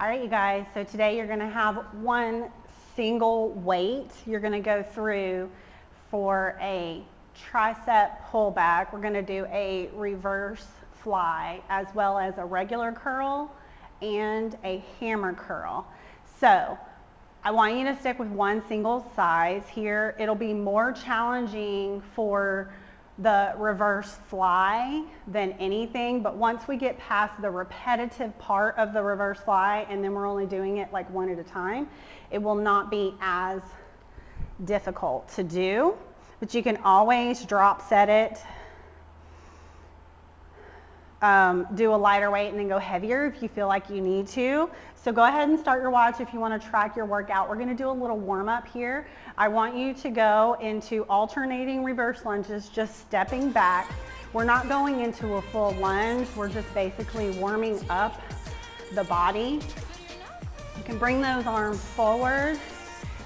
All right, you guys, so today you're gonna have one single weight you're gonna go through for a tricep pullback. We're gonna do a reverse fly as well as a regular curl and a hammer curl. So I want you to stick with one single size here. It'll be more challenging for the reverse fly than anything, but once we get past the repetitive part of the reverse fly and then we're only doing it like one at a time, it will not be as difficult to do. But you can always drop set it, do a lighter weight and then go heavier if you feel like you need to. So go ahead and start your watch if you want to track your workout. We're going to do a little warm up here. I want you to go into alternating reverse lunges, just stepping back. We're not going into a full lunge. We're just basically warming up the body. You can bring those arms forward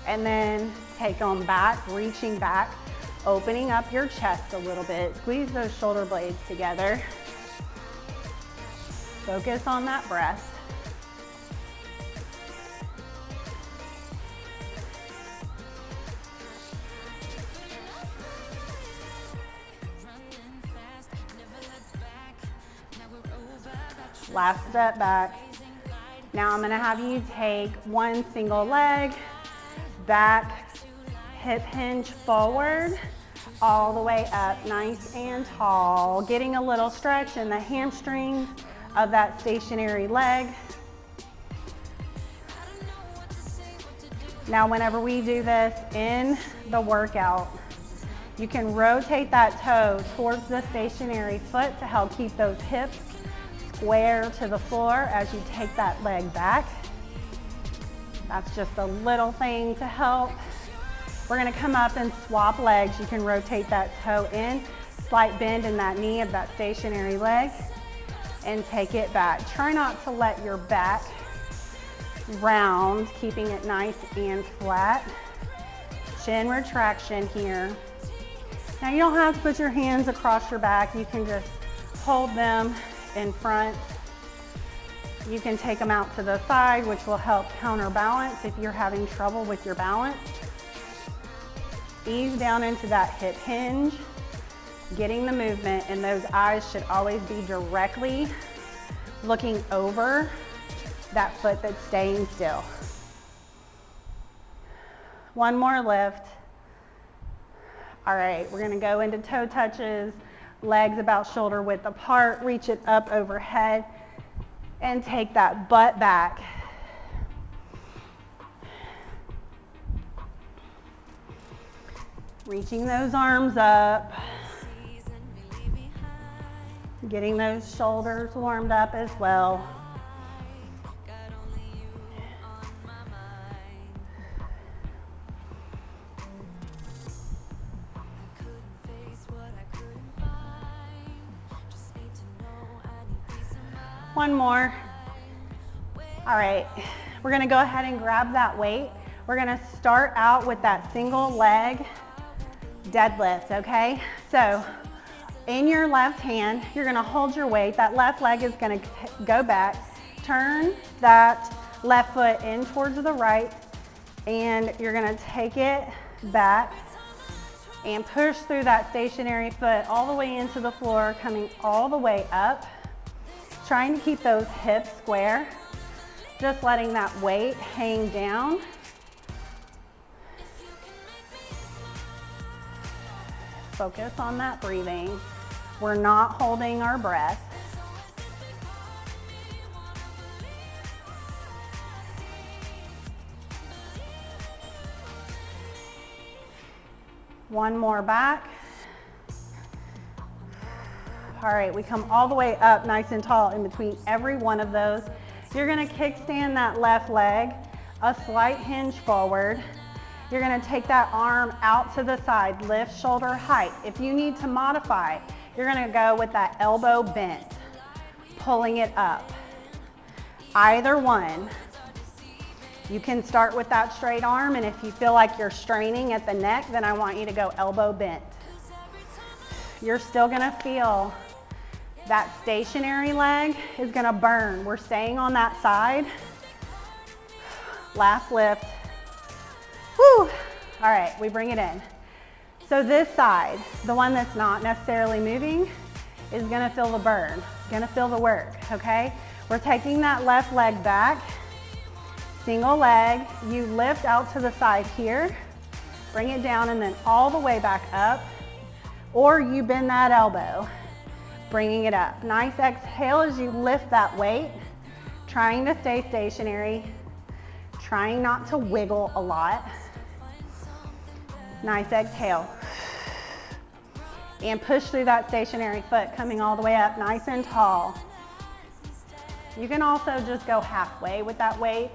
and then take them back, reaching back, opening up your chest a little bit. Squeeze those shoulder blades together. Focus on that breath. Last step back. Now I'm gonna have you take one single leg, back, hip hinge forward, all the way up, nice and tall. Getting a little stretch in the hamstrings of that stationary leg. Now whenever we do this in the workout, you can rotate that toe towards the stationary foot to help keep those hips square to the floor as you take that leg back. That's just a little thing to help. We're gonna come up and swap legs. You can rotate that toe in, slight bend in that knee of that stationary leg, and take it back. Try not to let your back round, keeping it nice and flat. Chin retraction here. Now you don't have to put your hands across your back. You can just hold them in front. You can take them out to the side, which will help counterbalance if you're having trouble with your balance. Ease down into that hip hinge, getting the movement, and those eyes should always be directly looking over that foot that's staying still. One more lift. All right, we're gonna go into toe touches, legs about shoulder width apart, reach it up overhead, and take that butt back. Reaching those arms up, getting those shoulders warmed up as well. One more. All right, we're gonna go ahead and grab that weight. We're gonna start out with that single leg deadlift, okay? So in your left hand, you're gonna hold your weight. That left leg is gonna go back. Turn that left foot in towards the right, and you're gonna take it back and push through that stationary foot all the way into the floor, coming all the way up. Trying to keep those hips square, just letting that weight hang down. Focus on that breathing. We're not holding our breath. One more back. All right, we come all the way up nice and tall in between every one of those. You're gonna kickstand that left leg, a slight hinge forward. You're gonna take that arm out to the side, lift shoulder height. If you need to modify, you're gonna go with that elbow bent, pulling it up. Either one. You can start with that straight arm, and if you feel like you're straining at the neck, then I want you to go elbow bent. You're still gonna feel that stationary leg is gonna burn. We're staying on that side Last lift. Whew. All right, we bring it in. So this side, the one that's not necessarily moving, is gonna feel the burn, gonna feel the work, okay? We're taking that left leg back, single leg, you lift out to the side here, bring it down and then all the way back up, or you bend that elbow, bringing it up. Nice exhale as you lift that weight, trying to stay stationary, trying not to wiggle a lot. Nice exhale. And push through that stationary foot, coming all the way up, nice and tall. You can also just go halfway with that weight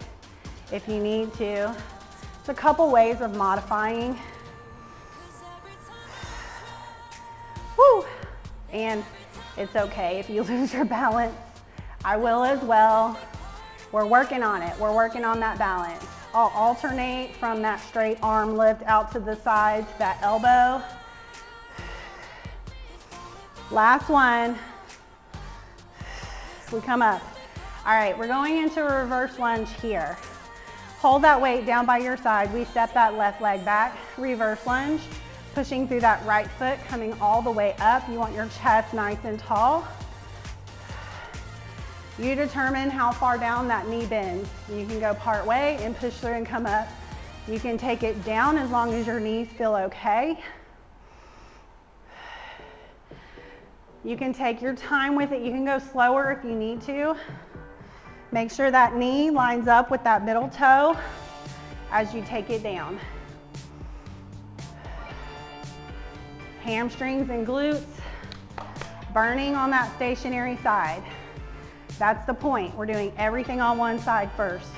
if you need to. There's a couple ways of modifying. Woo! And it's okay if you lose your balance. I will as well. We're working on it. We're working on that balance. I'll alternate from that straight arm lift out to the side to that elbow. Last one. We come up. All right, we're going into a reverse lunge here. Hold that weight down by your side. We step that left leg back, reverse lunge, pushing through that right foot, coming all the way up. You want your chest nice and tall. You determine how far down that knee bends. You can go part way and push through and come up. You can take it down as long as your knees feel okay. You can take your time with it. You can go slower if you need to. Make sure that knee lines up with that middle toe as you take it down. Hamstrings and glutes, burning on that stationary side. That's the point. We're doing everything on one side first.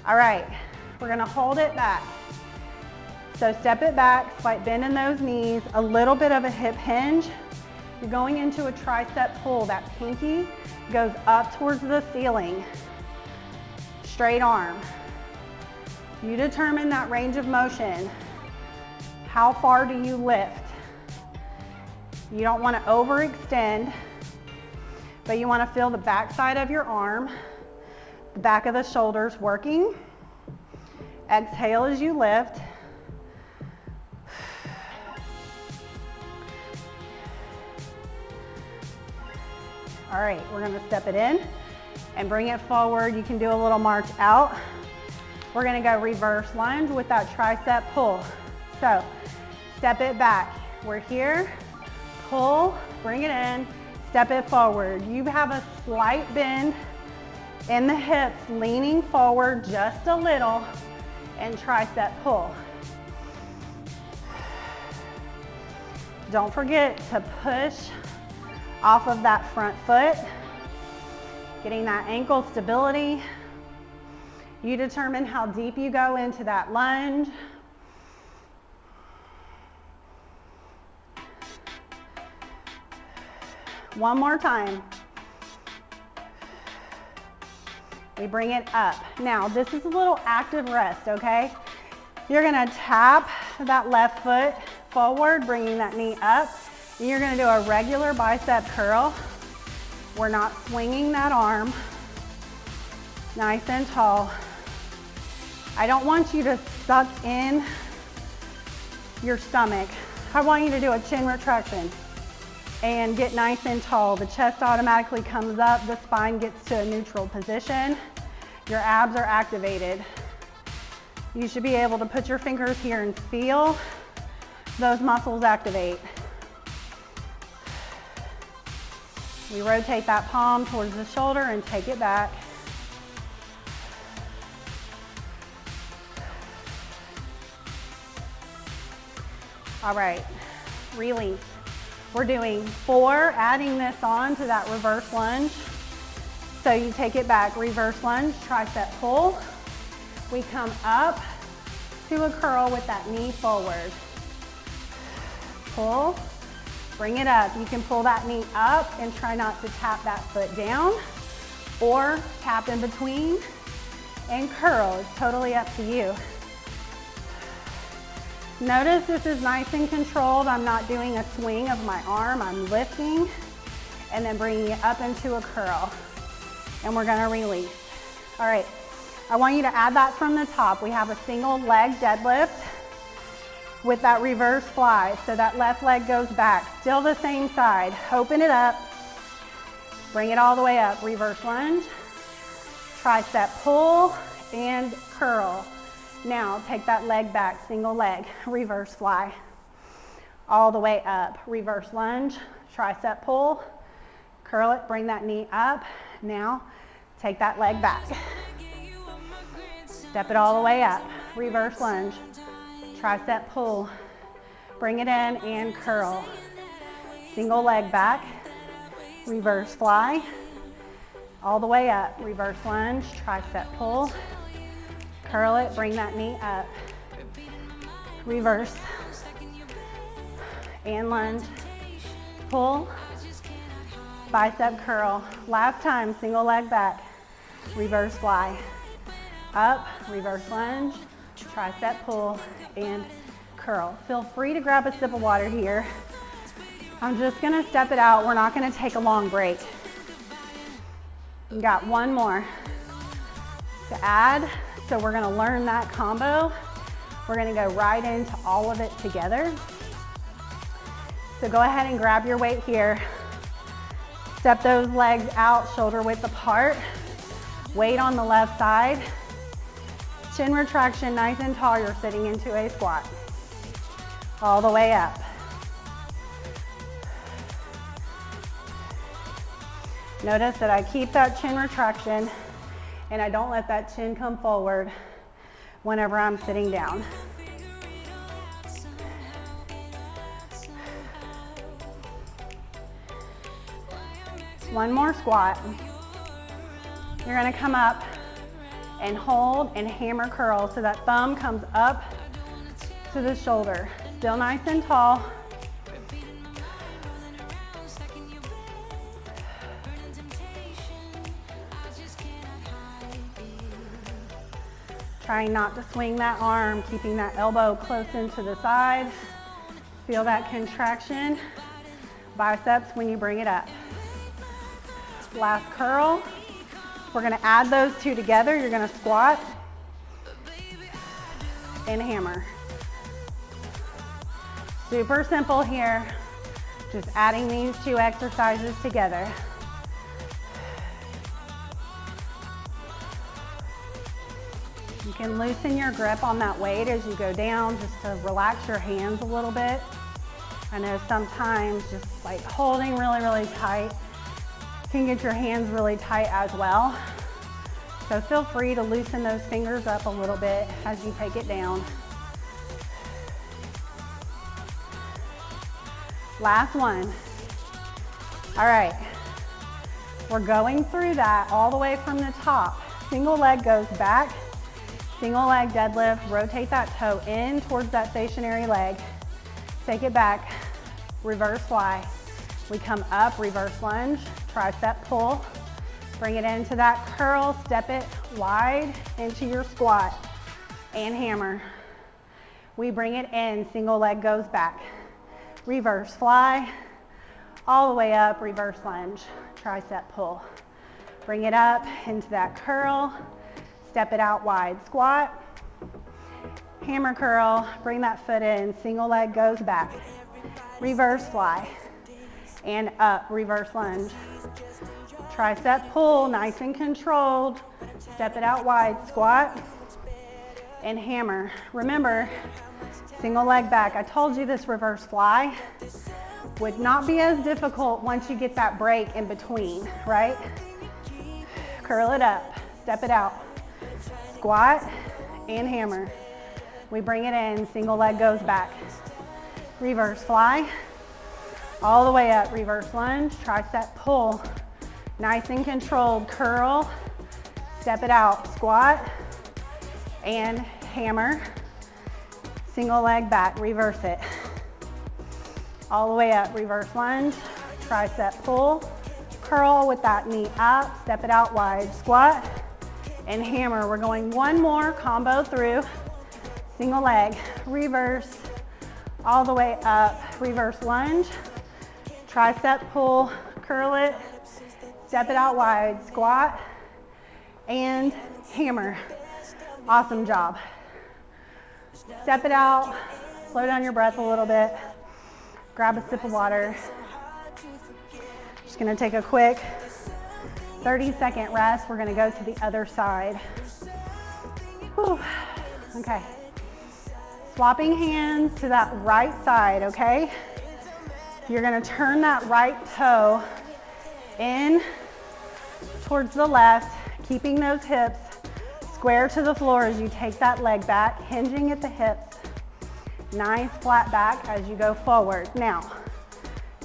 All right, we're gonna hold it back. So step it back, slight bend in those knees, a little bit of a hip hinge. You're going into a tricep pull. That pinky goes up towards the ceiling. Straight arm. You determine that range of motion. How far do you lift? You don't want to overextend, but you want to feel the back side of your arm, the back of the shoulders working. Exhale as you lift. All right, we're gonna step it in and bring it forward. You can do a little march out. We're gonna go reverse lunge with that tricep pull. So step it back. We're here, pull, bring it in, step it forward. You have a slight bend in the hips, leaning forward just a little, and tricep pull. Don't forget to push off of that front foot, getting that ankle stability. You determine how deep you go into that lunge. One more time. We bring it up. Now, this is a little active rest, okay? You're gonna tap that left foot forward, bringing that knee up. And you're gonna do a regular bicep curl. We're not swinging that arm. Nice and tall. I don't want you to suck in your stomach. I want you to do a chin retraction and get nice and tall. The chest automatically comes up, the spine gets to a neutral position. Your abs are activated. You should be able to put your fingers here and feel those muscles activate. We rotate that palm towards the shoulder and take it back. All right, release. We're doing 4, adding this on to that reverse lunge. So you take it back, reverse lunge, tricep pull. We come up to a curl with that knee forward. Pull. Bring it up. You can pull that knee up and try not to tap that foot down, or tap in between and curl. It's totally up to you. Notice this is nice and controlled. I'm not doing a swing of my arm. I'm lifting and then bringing it up into a curl. And we're gonna release. All right, I want you to add that from the top. We have a single leg deadlift with that reverse fly. So that left leg goes back, still the same side. Open it up, bring it all the way up. Reverse lunge, tricep pull and curl. Now take that leg back, single leg, reverse fly. All the way up, reverse lunge, tricep pull, curl it, bring that knee up. Now take that leg back. Step it all the way up, reverse lunge, tricep pull, bring it in and curl. Single leg back, reverse fly, all the way up, reverse lunge, tricep pull, curl it, bring that knee up, reverse and lunge, pull, bicep curl. Last time, single leg back, reverse fly, up, reverse lunge, tricep pull and curl. Feel free to grab a sip of water here. I'm just gonna step it out. We're not gonna take a long break. We got one more to add. So we're gonna learn that combo. We're gonna go right into all of it together. So go ahead and grab your weight here. Step those legs out, shoulder width apart. Weight on the left side. Chin retraction, nice and tall. You're sitting into a squat. All the way up. Notice that I keep that chin retraction and I don't let that chin come forward whenever I'm sitting down. One more squat. You're gonna come up and hold and hammer curl so that thumb comes up to the shoulder. Still nice and tall. Trying not to swing that arm, keeping that elbow close into the side. Feel that contraction, biceps when you bring it up. Last curl. We're gonna add those two together. You're gonna squat and hammer. Super simple here. Just adding these two exercises together. You can loosen your grip on that weight as you go down just to relax your hands a little bit. I know sometimes just like holding really tight can get your hands really tight as well. So feel free to loosen those fingers up a little bit as you take it down. Last one. All right, we're going through that all the way from the top. Single leg goes back. Single leg deadlift, rotate that toe in towards that stationary leg. Take it back, reverse fly. We come up, reverse lunge, tricep pull. Bring it into that curl, step it wide into your squat and hammer. We bring it in, single leg goes back. Reverse fly, all the way up, reverse lunge, tricep pull. Bring it up into that curl. Step it out wide, squat, hammer curl, bring that foot in, single leg goes back, reverse fly, and up, reverse lunge. Tricep pull, nice and controlled, step it out wide, squat, and hammer. Remember, single leg back. I told you this reverse fly would not be as difficult once you get that break in between, right? Curl it up, step it out. Squat and hammer. We bring it in, single leg goes back. Reverse fly, all the way up, reverse lunge, tricep pull. Nice and controlled, curl, step it out, squat and hammer. Single leg back, reverse it. All the way up, reverse lunge, tricep pull, curl with that knee up, step it out wide, squat, and hammer. We're going one more combo through. Single leg, reverse, all the way up, reverse lunge, tricep pull, curl it, step it out wide, squat, and hammer. Awesome job. Step it out, slow down your breath a little bit. Grab a sip of water. Just gonna take a quick 30-second rest. We're gonna go to the other side. Whew. Okay. Swapping hands to that right side, okay? You're gonna turn that right toe in towards the left, keeping those hips square to the floor as you take that leg back, hinging at the hips. Nice flat back as you go forward. Now,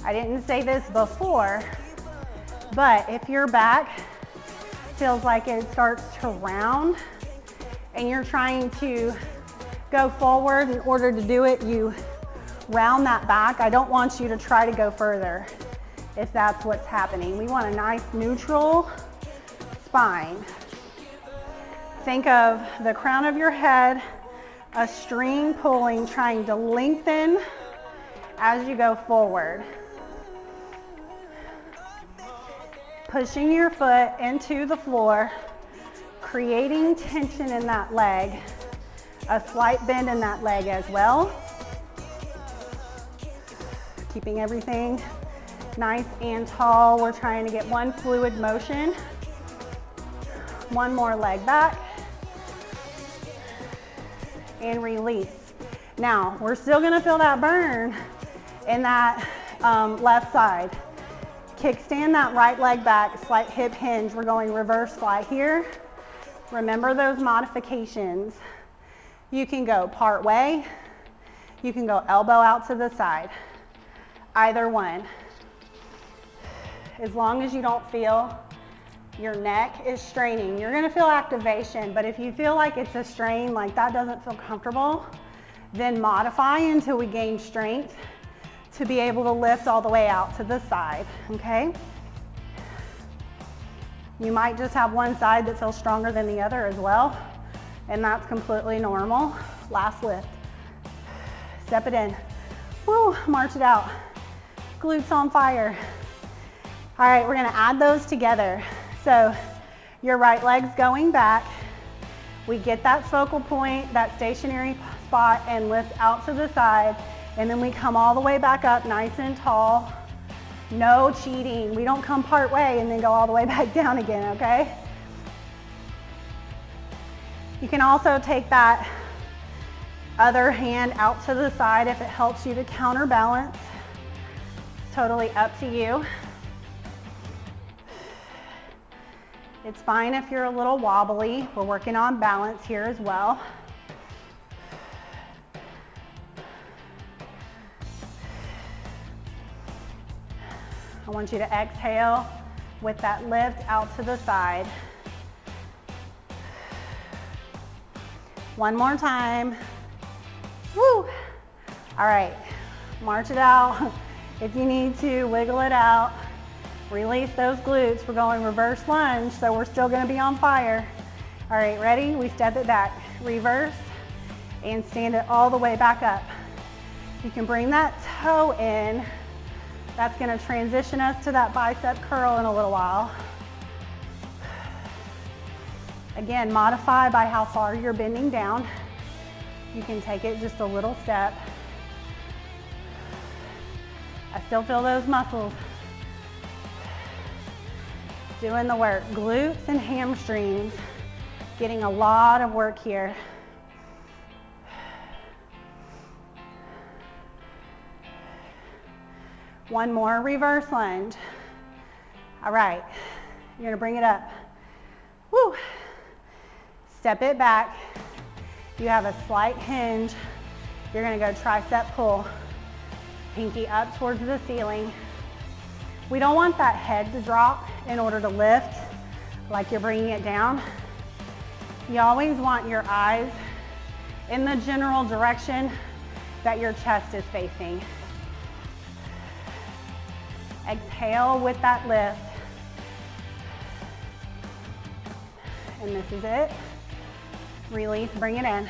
I didn't say this before, but if your back feels like it starts to round and you're trying to go forward, in order to do it, you round that back. I don't want you to try to go further if that's what's happening. We want a nice neutral spine. Think of the crown of your head, a string pulling, trying to lengthen as you go forward. Pushing your foot into the floor, creating tension in that leg, a slight bend in that leg as well. Keeping everything nice and tall. We're trying to get one fluid motion. One more leg back. And release. Now, we're still gonna feel that burn in that left side. Kickstand that right leg back, slight hip hinge. We're going reverse fly here. Remember those modifications. You can go part way. You can go elbow out to the side. Either one. As long as you don't feel your neck is straining, you're gonna feel activation, but if you feel like it's a strain, like that doesn't feel comfortable, then modify until we gain strength to be able to lift all the way out to the side, okay? You might just have one side that feels stronger than the other as well, and that's completely normal. Last lift. Step it in. Woo, march it out. Glutes on fire. All right, we're gonna add those together. So your right leg's going back. We get that focal point, that stationary spot, and lift out to the side. And then we come all the way back up nice and tall. No cheating. We don't come part way and then go all the way back down again, okay? You can also take that other hand out to the side if it helps you to counterbalance. It's totally up to you. It's fine if you're a little wobbly. We're working on balance here as well. I want you to exhale with that lift out to the side. One more time. Woo! All right, march it out. If you need to, wiggle it out. Release those glutes. We're going reverse lunge, so we're still gonna be on fire. All right, ready? We step it back, reverse, and stand it all the way back up. You can bring that toe in. That's gonna transition us to that bicep curl in a little while. Again, modify by how far you're bending down. You can take it just a little step. I still feel those muscles doing the work. Glutes and hamstrings, getting a lot of work here. One more reverse lunge. All right, you're gonna bring it up. Woo! Step it back. You have a slight hinge. You're gonna go tricep pull. Pinky up towards the ceiling. We don't want that head to drop in order to lift, like you're bringing it down. You always want your eyes in the general direction that your chest is facing. Exhale with that lift. And this is it. Release, bring it in.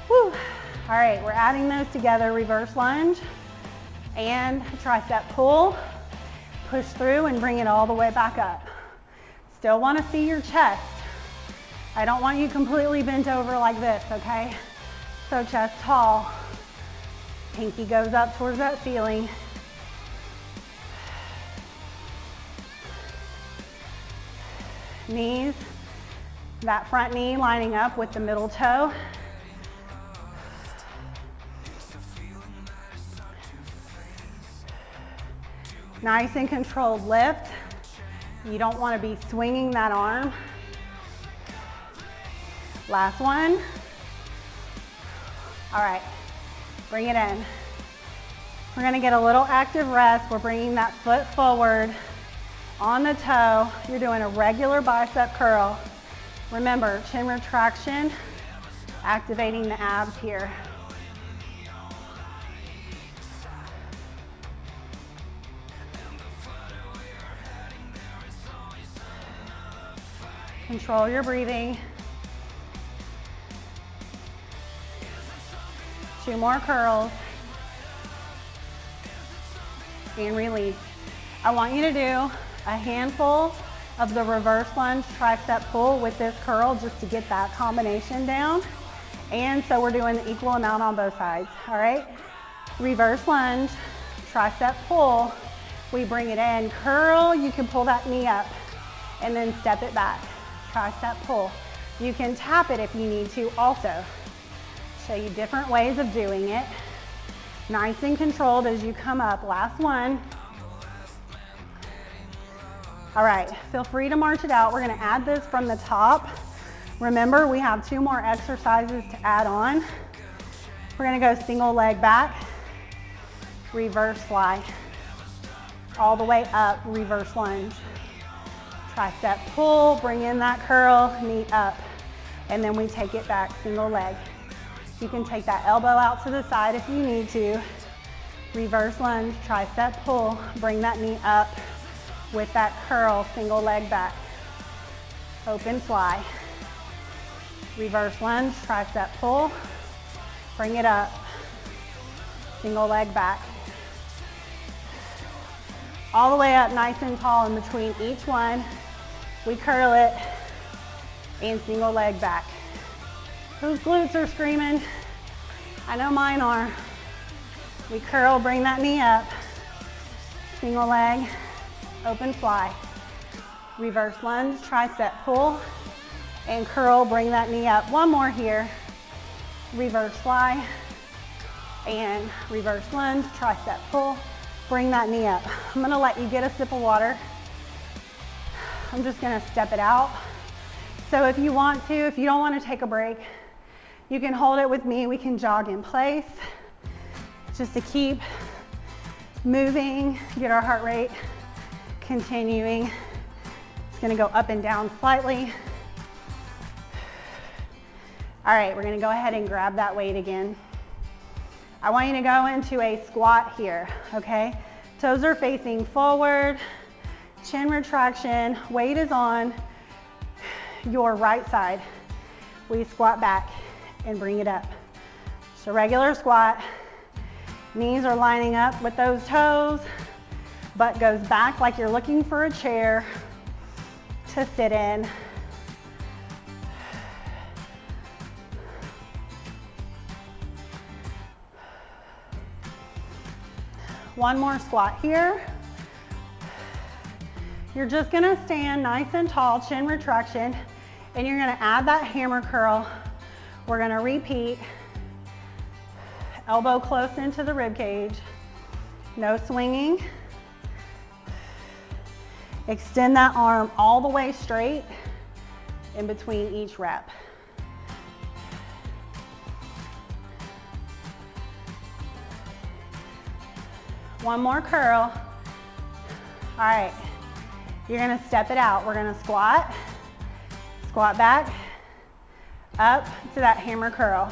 Woo. All right, we're adding those together, reverse lunge and tricep pull. Push through and bring it all the way back up. Still want to see your chest. I don't want you completely bent over like this, okay? So chest tall, pinky goes up towards that ceiling. Knees, that front knee lining up with the middle toe. Nice and controlled lift. You don't want to be swinging that arm. Last one. All right, bring it in. We're gonna get a little active rest. We're bringing that foot forward on the toe. You're doing a regular bicep curl. Remember, chin retraction, activating the abs here. Control your breathing. 2 more curls. And release. I want you to do a handful of the reverse lunge tricep pull with this curl just to get that combination down. And so we're doing the equal amount on both sides, all right? Reverse lunge, tricep pull. We bring it in, curl, you can pull that knee up and then step it back. Tricep pull. You can tap it if you need to also. Show you different ways of doing it. Nice and controlled as you come up. Last one. All right, feel free to march it out. We're gonna add this from the top. Remember, we have 2 more exercises to add on. We're gonna go single leg back, reverse fly. All the way up, reverse lunge. Tricep pull, bring in that curl, knee up. And then we take it back, single leg. You can take that elbow out to the side if you need to. Reverse lunge, tricep pull, bring that knee up with that curl, single leg back. Open fly. Reverse lunge, tricep pull, bring it up, single leg back. All the way up nice and tall in between each one. We curl it and single leg back. Whose glutes are screaming? I know mine are. We curl, bring that knee up, single leg, open fly. Reverse lunge, tricep pull, and curl, bring that knee up. One more here. Reverse fly, and reverse lunge, tricep pull, bring that knee up. I'm gonna let you get a sip of water. I'm just gonna step it out. So if you want to, if you don't want to take a break, you can hold it with me. We can jog in place just to keep moving, get our heart rate continuing. It's gonna go up and down slightly. All right, we're gonna go ahead and grab that weight again. I want you to go into a squat here, okay? Toes are facing forward, chin retraction, weight is on your right side. We squat back and bring it up. So regular squat, knees are lining up with those toes, butt goes back like you're looking for a chair to sit in. One more squat here. You're just gonna stand nice and tall, chin retraction, and you're gonna add that hammer curl. We're gonna repeat. Elbow close into the rib cage. No swinging. Extend that arm all the way straight in between each rep. One more curl. All right, you're gonna step it out. We're gonna squat, squat back, up to that hammer curl.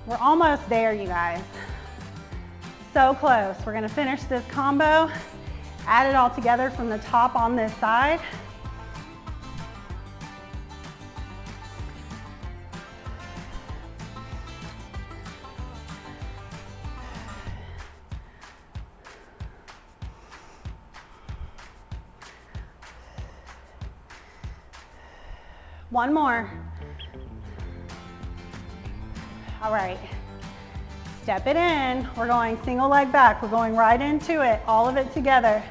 We're almost there, you guys. So close. We're gonna finish this combo, add it all together from the top on this side. One more. All right. Step it in. We're going single leg back. We're going right into it, all of it together.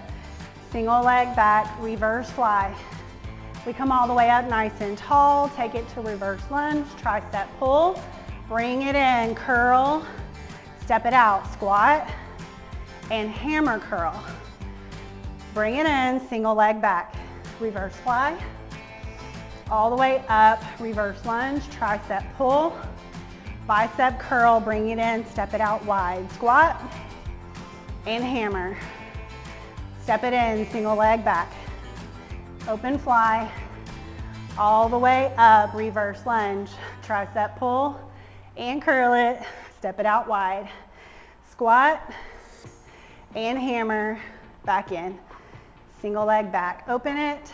Single leg back, reverse fly. We come all the way up nice and tall. Take it to reverse lunge, tricep pull. Bring it in, curl. Step it out, squat, and hammer curl. Bring it in, single leg back, reverse fly. All the way up, reverse lunge, tricep pull. Bicep curl, bring it in, step it out wide, squat, and hammer. Step it in, single leg back. Open fly, all the way up, reverse lunge, tricep pull, and curl it, step it out wide. Squat, and hammer, back in. Single leg back, open it,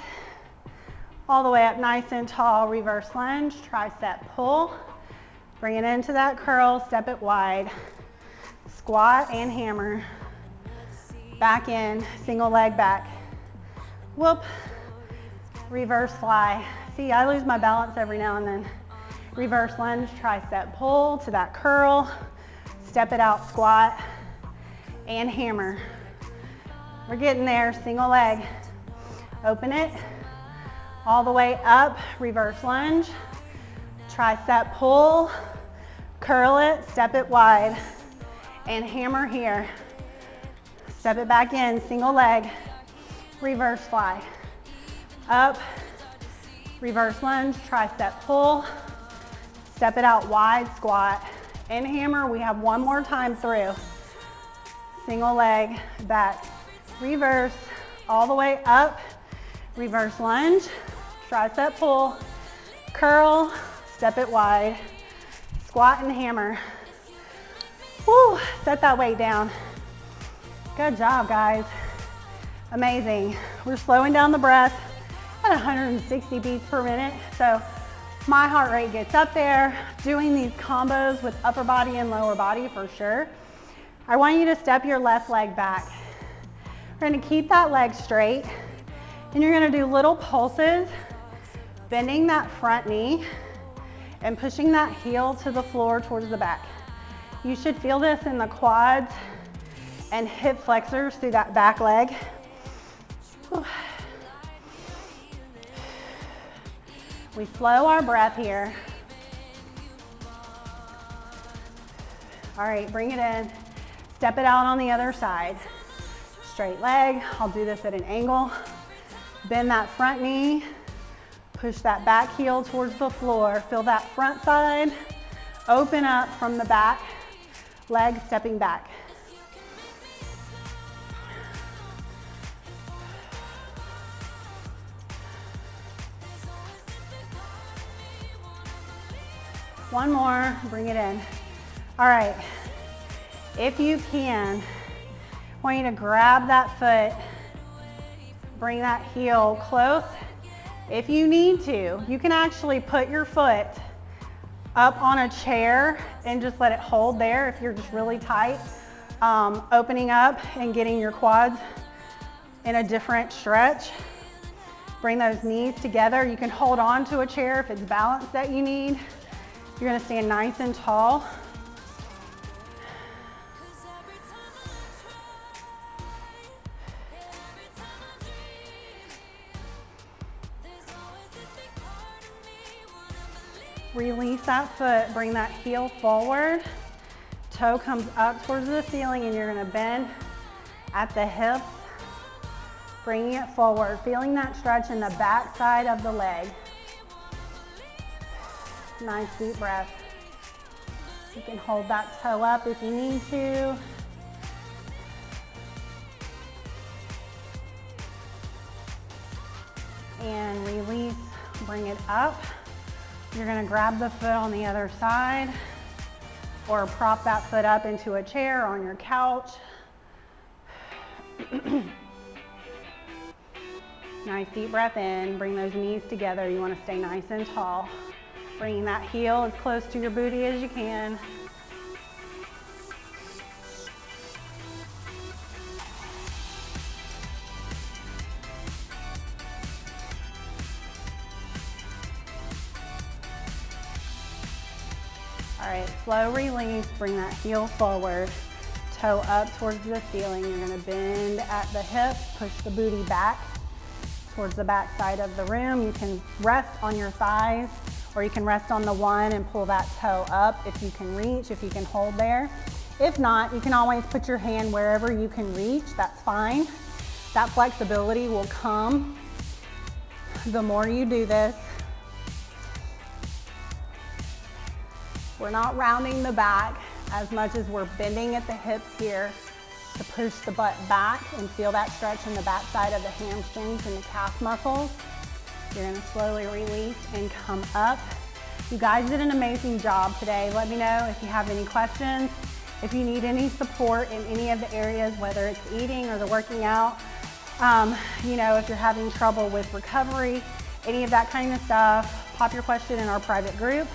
all the way up nice and tall, reverse lunge, tricep pull. Bring it into that curl, step it wide, squat and hammer, back in, single leg back, whoop, reverse fly. See, I lose my balance every now and then. Reverse lunge, tricep pull to that curl, step it out, squat, and hammer. We're getting there, single leg. Open it, all the way up, reverse lunge, tricep pull, curl it, step it wide, and hammer here. Step it back in, single leg, reverse fly. Up, reverse lunge, tricep pull, step it out wide, squat, and hammer. We have one more time through. Single leg, back, reverse, all the way up, reverse lunge, tricep pull, curl, step it wide, squat and hammer. Woo, set that weight down. Good job, guys. Amazing. We're slowing down the breath at 160 beats per minute. So my heart rate gets up there, doing these combos with upper body and lower body for sure. I want you to step your left leg back. We're gonna keep that leg straight, and you're gonna do little pulses, bending that front knee and pushing that heel to the floor towards the back. You should feel this in the quads and hip flexors through that back leg. Whew. We slow our breath here. All right, bring it in. Step it out on the other side. Straight leg, I'll do this at an angle. Bend that front knee. Push that back heel towards the floor. Feel that front side. Open up from the back. Leg stepping back. One more, bring it in. All right, if you can, I want you to grab that foot, bring that heel close. If you need to, you can actually put your foot up on a chair and just let it hold there if you're just really tight. Opening up and getting your quads in a different stretch. Bring those knees together. You can hold on to a chair if it's balance that you need. You're gonna stand nice and tall. Release that foot, bring that heel forward. Toe comes up towards the ceiling and you're gonna bend at the hips, bringing it forward, feeling that stretch in the back side of the leg. Nice deep breath. You can hold that toe up if you need to. And release, bring it up. You're gonna grab the foot on the other side or prop that foot up into a chair on your couch. Nice deep breath in, bring those knees together. You wanna stay nice and tall. Bringing that heel as close to your booty as you can. All right, slow release, bring that heel forward, toe up towards the ceiling. You're gonna bend at the hips, push the booty back towards the back side of the room. You can rest on your thighs, or you can rest on the one and pull that toe up if you can reach, if you can hold there. If not, you can always put your hand wherever you can reach, that's fine. That flexibility will come the more you do this. We're not rounding the back as much as we're bending at the hips here to push the butt back and feel that stretch in the back side of the hamstrings and the calf muscles. You're gonna slowly release and come up. You guys did an amazing job today. Let me know if you have any questions, if you need any support in any of the areas, whether it's eating or the working out. You know, if you're having trouble with recovery, any of that kind of stuff, pop your question in our private group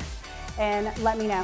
and let me know.